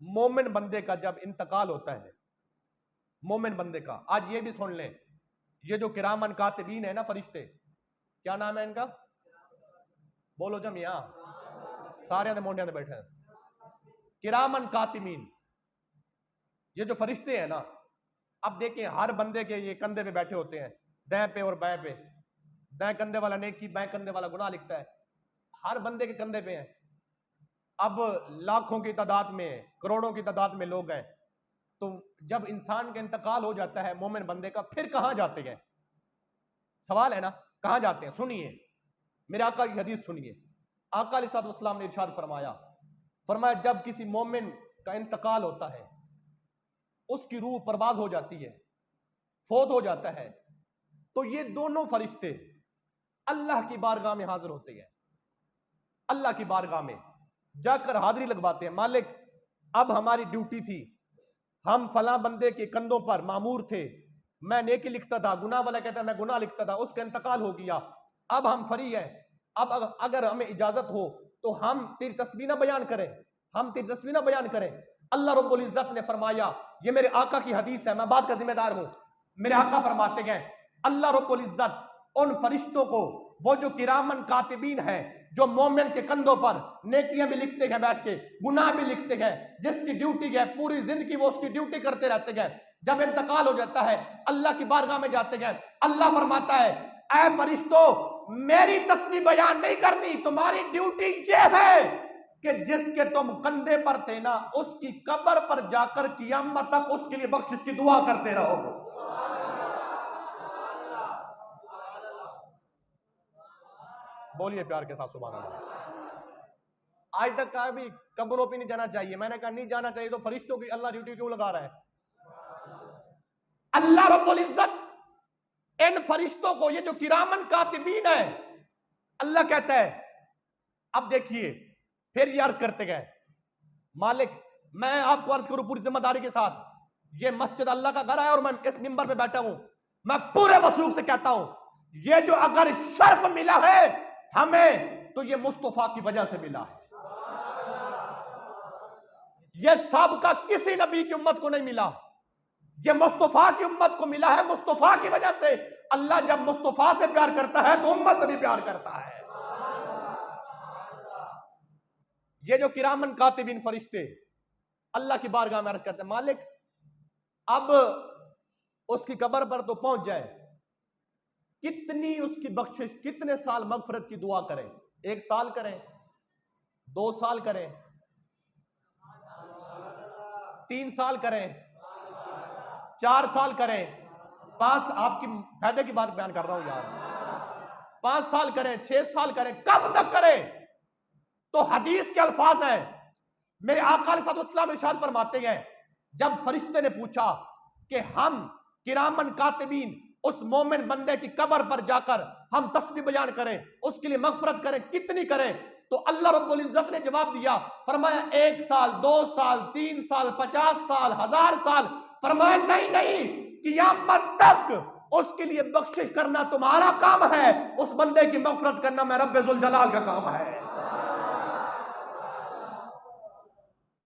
मोमिन बंदे का जब इंतकाल होता है, मोमिन बंदे का, आज ये भी सुन लें, ये जो किरामन कातिबीन है ना फरिश्ते, क्या नाम है इनका? बोलो जमिया, सारे मोंडिया बैठे हैं। किरामन कातिबीन, ये जो फरिश्ते हैं ना, अब देखिए हर बंदे के ये कंधे पे बैठे होते हैं, दाएं पे और बाएं पे। दाएं कंधे वाला नेकी, बाएं कंधे वाला गुनाह लिखता है, हर बंदे के कंधे पे है। अब लाखों की तादाद में, करोड़ों की तादाद में लोग हैं, तो जब इंसान का इंतकाल हो जाता है मोमिन बंदे का, फिर कहां जाते हैं? सवाल है ना, कहां जाते हैं? सुनिए मेरे आका की हदीस सुनिए। आका अलैहिस्सलाम ने इरशाद फरमाया जब किसी मोमिन का इंतकाल होता है, उसकी रूह परवाज हो जाती है, फौत हो जाता है, तो ये दोनों फरिश्ते अल्लाह की बारगाह में हाजिर होते हैं। अल्लाह की बारगाह में जाकर हाजिरी लगवाते हैं। मालिक, अब हमारी ड्यूटी थी, हम फला बंदे के कंधों पर मामूर थे, मैं नेकी लिखता था, गुनाह वाला कहता है मैं गुनाह लिखता था, उसका इंतकाल हो गया, अब हम फ्री हैं। अब अगर हमें इजाजत हो तो हम तेरी तस्बीह ना बयान करें, हम तेरी तस्बीह ना बयान करें। अल्लाह रब्बुल इज्जत ने फरमाया, ये मेरे आका की हदीस है, मैं बात का जिम्मेदार हूं। मेरे आका फरमाते हैं, अल्लाह रब्बुल इज्जत उन फरिश्तों को, वो जो किरामन कातिबीन है, जो मोमिन के कंधों पर नेकियां भी लिखते हैं बैठ के, गुनाह भी लिखते हैं, जिसकी ड्यूटी है पूरी जिंदगी वो उसकी ड्यूटी करते रहते हैं, जब इंतकाल हो जाता है अल्लाह की बारगाह में जाते हैं। अल्लाह फरमाता है, ऐ फरिश्तों, मेरी तस्बीह बयान नहीं करनी, तुम्हारी ड्यूटी ये है कि जिसके तुम कंधे पर थे ना, उसकी कब्र पर जाकर कियामत तक उसके लिए बख्शिश की दुआ करते रहो। बोलिए प्यार के साथ सुभान अल्लाह। आज तक कहा भी कब्रों पे नहीं जाना चाहिए, मैंने कहा नहीं जाना चाहिए, तो फरिश्तों की अल्लाह ड्यूटी क्यों लगा रहा है? अल्लाह रब्बुल इज्जत इन फरिश्तों को, ये जो किरामन कातिबीन है, अल्लाह कहता है, अब देखिए फिर ये अर्ज करते गए, मालिक मैं आपको अर्ज करूं पूरी जिम्मेदारी के साथ, ये मस्जिद अल्लाह का घर है और मैं इस मिंबर पे बैठा हूं, मैं पूरे वसूख से कहता हूं, ये जो अगर शर्फ मिला है हमें, तो ये मुस्तफा की वजह से मिला है। ये सब का किसी नबी की उम्मत को नहीं मिला, ये मुस्तफा की उम्मत को मिला है। मुस्तफा की वजह से अल्लाह जब मुस्तफा से प्यार करता है तो उम्मत से भी प्यार करता है। ये जो किरामन कातिबीन फरिश्ते अल्लाह की बारगाह में अर्ज करते हैं, मालिक अब उसकी कब्र पर तो पहुंच जाए, कितनी उसकी बख्शिश, कितने साल मगफरत की दुआ करें? 1 साल करें, 2 साल करें, 3 साल करें, 4 साल करें, 5, आपकी फायदे की बात बयान कर रहा हूं यार, 5 साल करें, 6 साल करें, कब तक करें? तो हदीस के अल्फाज हैं, मेरे आका अलैहिस्सलाम इरशाद फरमाते हैं, जब फरिश्ते ने पूछा कि हम किरामन कातिबीन उस मोमिन बंदे की कब्र पर जाकर हम तस्बीह बयान करें, उसके लिए मगफरत करें, कितनी करें? तो अल्लाह रब्बुल इज्जत ने जवाब दिया, फरमाया 1 साल, 2 साल, 3 साल, 50 साल, 1000 साल। फरमाया नहीं, कियामत तक उसके लिए बख्शिश करना तुम्हारा काम है, उस बंदे की मगफरत करना मैं रब्बे जुल जलाल का काम है।